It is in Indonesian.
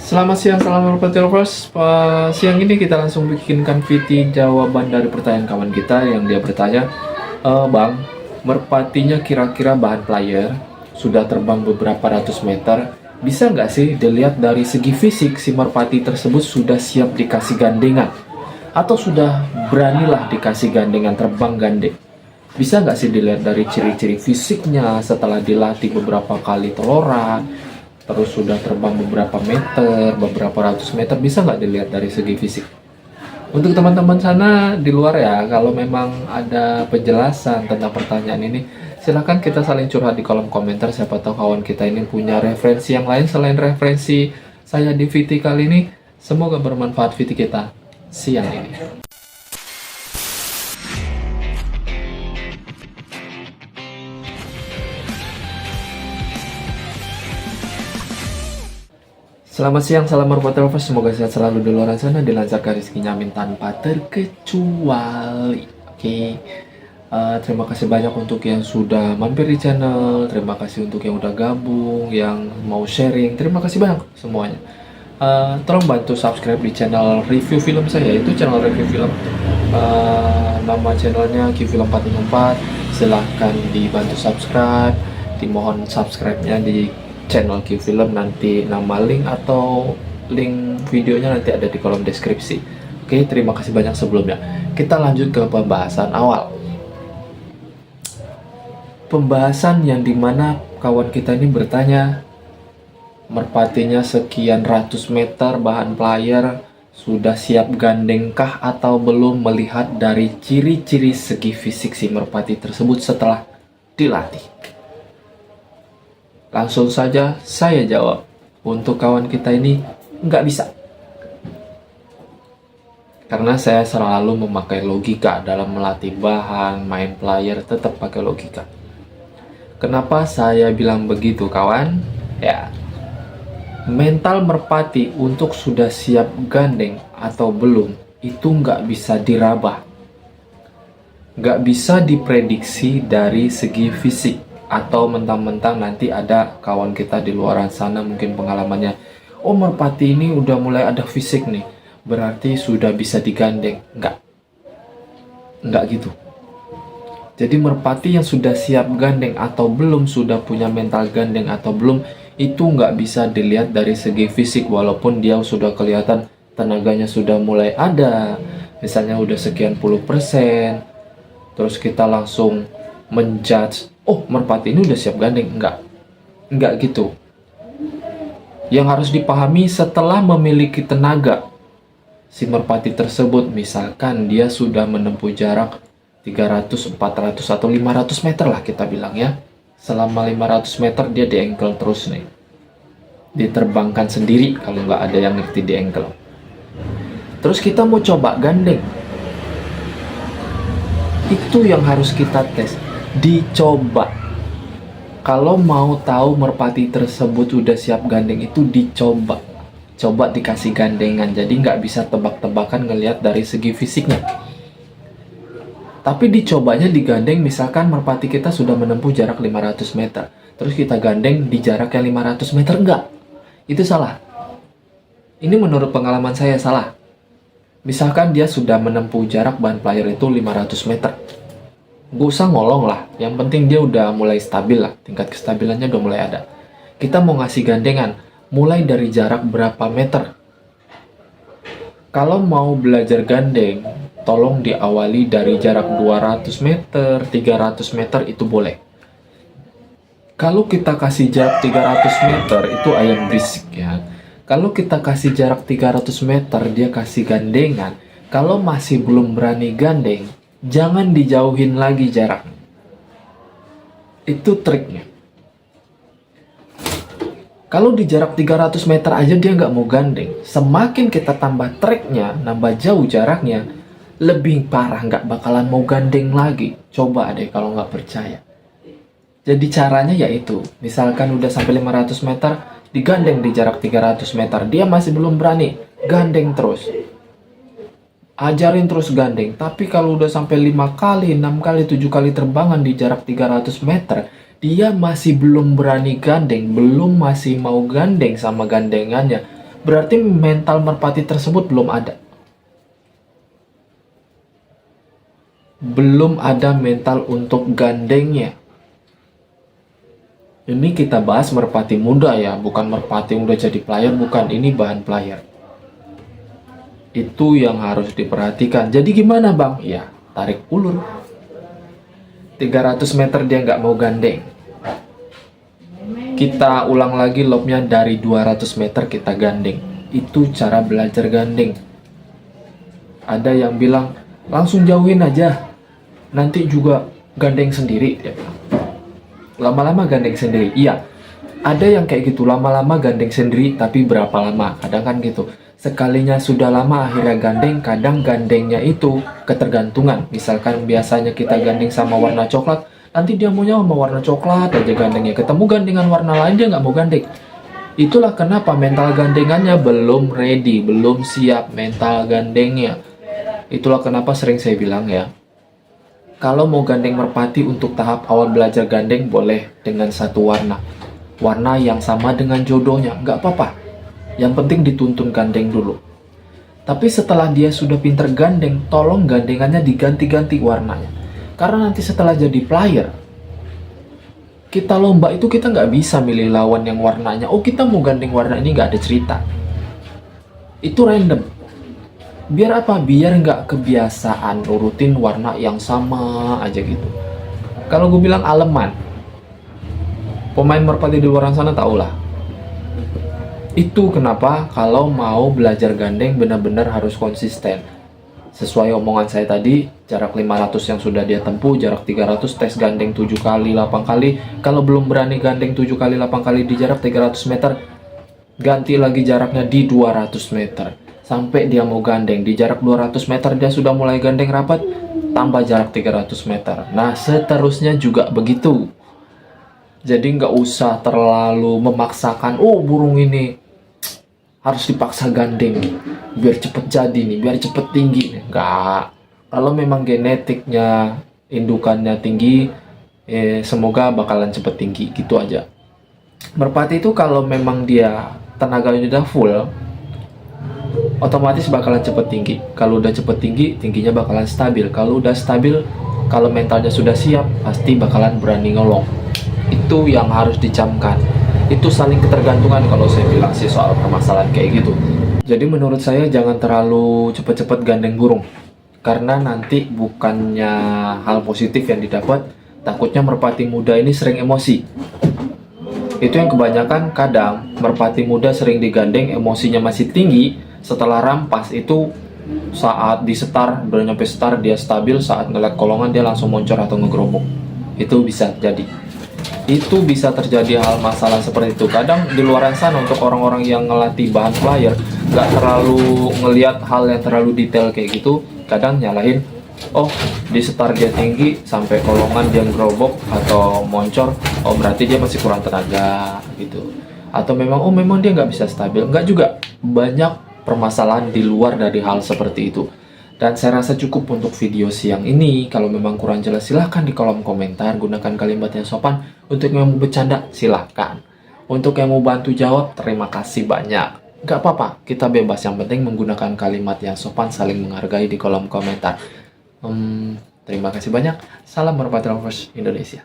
Selamat siang, salam Merpati Lovers. Siang ini kita langsung bikinkan VT jawaban dari pertanyaan kawan kita yang dia bertanya, Bang, merpatinya kira-kira bahan player, sudah terbang beberapa ratus meter, bisa nggak sih dilihat dari segi fisik si merpati tersebut sudah siap dikasih gandengan? Atau sudah beranilah dikasih gandengan terbang gandeng? Bisa nggak sih dilihat dari ciri-ciri fisiknya setelah dilatih beberapa kali teloran, terus sudah terbang beberapa meter, beberapa ratus meter, bisa nggak dilihat dari segi fisik? Untuk teman-teman sana di luar ya, kalau memang ada penjelasan tentang pertanyaan ini, silahkan kita saling curhat di kolom komentar. Siapa tahu kawan kita ini punya referensi yang lain selain referensi saya di VT kali ini. Semoga bermanfaat VT kita siang ini. Selamat siang, salam Merpati Lovers. Semoga sehat selalu di luar sana, dilancarkan rezekinya amin tanpa terkecuali. Oke. Terima kasih banyak untuk yang sudah mampir di channel. Terima kasih untuk yang udah gabung, yang mau sharing. Terima kasih banyak semuanya. Tolong bantu subscribe di channel review film saya, itu channel review film. Nama channelnya Qfilm 454. Silahkan dibantu subscribe. Dimohon subscribe-nya di channel Qfilm, nanti nama link atau link videonya nanti ada di kolom deskripsi. Oke, terima kasih banyak sebelumnya. Kita lanjut ke pembahasan awal. Pembahasan yang dimana kawan kita ini bertanya, merpatinya sekian ratus meter bahan player, sudah siap gandengkah atau belum, melihat dari ciri-ciri segi fisik si merpati tersebut setelah dilatih. Langsung saja saya jawab, untuk kawan kita ini nggak bisa. Karena saya selalu memakai logika dalam melatih bahan, main player, tetap pakai logika. Kenapa saya bilang begitu kawan? Ya, mental merpati untuk sudah siap gandeng atau belum, itu nggak bisa dirabah. Nggak bisa diprediksi dari segi fisik. Atau mentang-mentang nanti ada kawan kita di luar sana mungkin pengalamannya, oh merpati ini udah mulai ada fisik nih, berarti sudah bisa digandeng. Enggak gitu. Jadi merpati yang sudah siap gandeng atau belum, sudah punya mental gandeng atau belum, itu nggak bisa dilihat dari segi fisik. Walaupun dia sudah kelihatan tenaganya sudah mulai ada, misalnya udah sekian puluh persen, terus kita langsung menjudge, oh merpati ini udah siap gandeng. Enggak gitu. Yang harus dipahami, setelah memiliki tenaga si merpati tersebut, misalkan dia sudah menempuh jarak 300, 400 atau 500 meter lah kita bilang ya, selama 500 meter dia di ankle terus nih, diterbangkan sendiri kalau nggak ada yang ngerti di ankle. Terus kita mau coba gandeng, itu yang harus kita tes, dicoba. Kalau mau tahu merpati tersebut udah siap gandeng, itu dicoba, coba dikasih gandengan. Jadi nggak bisa tebak-tebakan ngelihat dari segi fisiknya, tapi dicobanya digandeng. Misalkan merpati kita sudah menempuh jarak 500 meter, terus kita gandeng di jarak yang 500 meter, enggak, itu salah. Ini menurut pengalaman saya salah. Misalkan dia sudah menempuh jarak bahan player itu 500 meter, gak usah ngolong lah, yang penting dia udah mulai stabil lah, tingkat kestabilannya udah mulai ada. Kita mau ngasih gandengan, mulai dari jarak berapa meter? Kalau mau belajar gandeng, tolong diawali dari jarak 200 meter, 300 meter itu boleh. Kalau kita kasih jarak 300 meter, itu ayam berisik ya. Kalau kita kasih jarak 300 meter, dia kasih gandengan, kalau masih belum berani gandeng, jangan dijauhin lagi jaraknya. Itu triknya. Kalau di jarak 300 meter aja dia nggak mau gandeng, semakin kita tambah triknya, nambah jauh jaraknya, lebih parah, nggak bakalan mau gandeng lagi. Coba deh kalau nggak percaya. Jadi caranya yaitu, misalkan udah sampai 500 meter, digandeng di jarak 300 meter, dia masih belum berani, gandeng terus. Ajarin terus gandeng. Tapi kalau udah sampai 5 kali, 6 kali, 7 kali terbangan di jarak 300 meter, dia masih belum berani gandeng, masih mau gandeng sama gandengannya, Berarti mental merpati tersebut belum ada. Belum ada mental untuk gandengnya. Ini kita bahas merpati muda ya, bukan merpati yang udah jadi player, bukan. Ini bahan player. Itu yang harus diperhatikan. Jadi gimana bang? Ya, tarik ulur. 300 meter dia nggak mau gandeng. Kita ulang lagi lobnya dari 200 meter kita gandeng. Itu cara belajar gandeng. Ada yang bilang, langsung jauhin aja. Nanti juga gandeng sendiri. Dia bilang. Lama-lama gandeng sendiri. Iya, ada yang kayak gitu. Lama-lama gandeng sendiri, tapi berapa lama? Kadang kan gitu. Sekalinya sudah lama akhirnya gandeng, kadang gandengnya itu ketergantungan. Misalkan biasanya kita gandeng sama warna coklat, nanti dia maunya sama warna coklat aja gandengnya. Ketemu gandengan warna lain dia nggak mau gandeng. Itulah kenapa mental gandengannya belum ready, belum siap mental gandengnya. Itulah kenapa sering saya bilang ya, kalau mau gandeng merpati untuk tahap awal belajar gandeng boleh dengan satu warna. Warna yang sama dengan jodohnya, nggak apa-apa. Yang penting dituntun gandeng dulu. Tapi setelah dia sudah pinter gandeng, tolong gandengannya diganti-ganti warnanya. Karena nanti setelah jadi player, kita lomba itu kita nggak bisa milih lawan yang warnanya, oh kita mau gandeng warna ini, nggak ada cerita. Itu random. Biar apa? Biar nggak kebiasaan urutin warna yang sama aja gitu. Kalau gue bilang aleman, pemain merpati di luar sana tau lah. Itu kenapa kalau mau belajar gandeng benar-benar harus konsisten. Sesuai omongan saya tadi, jarak 500 yang sudah dia tempuh, jarak 300 tes gandeng 7 kali, 8 kali. Kalau belum berani gandeng 7 kali, 8 kali di jarak 300 meter, ganti lagi jaraknya di 200 meter. Sampai dia mau gandeng di jarak 200 meter dia sudah mulai gandeng rapat, tambah jarak 300 meter. Nah seterusnya juga begitu. Jadi nggak usah terlalu memaksakan, oh burung ini harus dipaksa gandeng biar cepet jadi nih, biar cepet tinggi. Nggak. Kalau memang genetiknya indukannya tinggi, semoga bakalan cepet tinggi gitu aja. Merpati itu kalau memang dia tenaganya udah full, otomatis bakalan cepet tinggi. Kalau udah cepet tinggi, tingginya bakalan stabil. Kalau udah stabil, kalau mentalnya sudah siap, pasti bakalan berani ngolong. Itu yang harus dicamkan. Itu saling ketergantungan kalau saya bilang sih soal permasalahan kayak gitu. Jadi menurut saya jangan terlalu cepet-cepet gandeng burung. Karena nanti bukannya hal positif yang didapat, takutnya merpati muda ini sering emosi. Itu yang kebanyakan kadang merpati muda sering digandeng, emosinya masih tinggi. Setelah rampas itu saat di setar, udah nyampe setar dia stabil, saat ngeliat kolongan dia langsung moncor atau ngegerobok. Itu bisa jadi. Itu bisa terjadi hal masalah seperti itu. Kadang di luar sana untuk orang-orang yang ngelatih bahan player nggak terlalu ngelihat hal yang terlalu detail kayak gitu. Kadang nyalahin, oh di setar dia tinggi sampai kolongan dia ngerobok atau moncor, oh berarti dia masih kurang tenaga gitu. Atau memang oh memang dia nggak bisa stabil. Nggak juga, banyak permasalahan di luar dari hal seperti itu. Dan saya rasa cukup untuk video siang ini. Kalau memang kurang jelas silahkan di kolom komentar. Gunakan kalimat yang sopan. Untuk yang mau bercanda silahkan. Untuk yang mau bantu jawab terima kasih banyak. Gak apa-apa, kita bebas. Yang penting menggunakan kalimat yang sopan, saling menghargai di kolom komentar. Terima kasih banyak. Salam Merpati Lovers Indonesia.